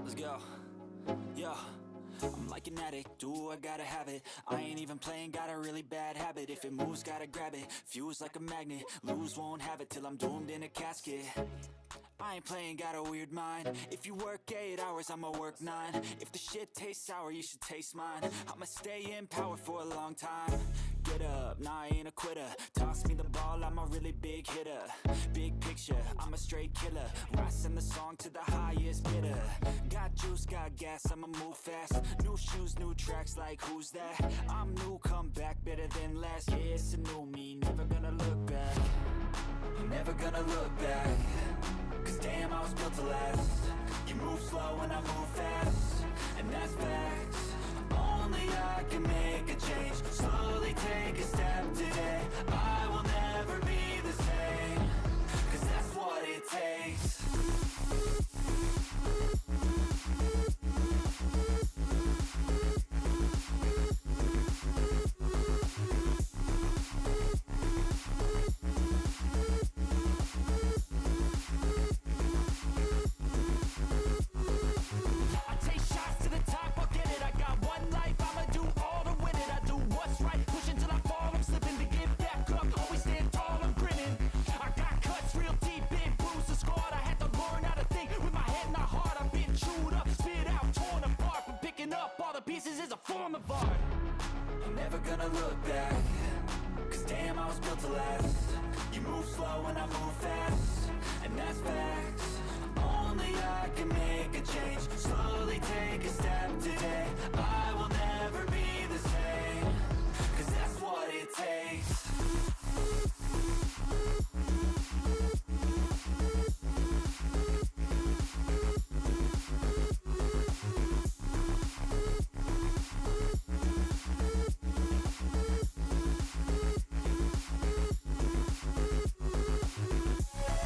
Let's go. Yo, I'm like an addict, do I gotta have it. I ain't even playing, got a really bad habit. If it moves, gotta grab it, fuse like a magnet. Lose, won't have it till I'm doomed in a casket. I ain't playing, got a weird mind. If you work 8 hours, I'ma work 9. If the shit tastes sour, you should taste mine. I'ma stay in power for a long time. Get up, nah, I ain't a quitter. Toss me the ball, I'm a really big hitter. Big picture, I'm a straight killer. Rising the song to the highest bidder. Got juice, got gas, I'ma move fast. New shoes, new tracks, like who's that? I'm new, come back, better than last. Yeah, it's a new me, never gonna look back. Never gonna look back. Cause damn, I was built to last. You move slow and I move fast, and that's facts. Only I can make a change. Slowly take a step today. I will never be the same. Cause that's what it takes. Pieces is a form of art. I'm never gonna look back. Cause damn, I was built to last. You move slow and I move fast,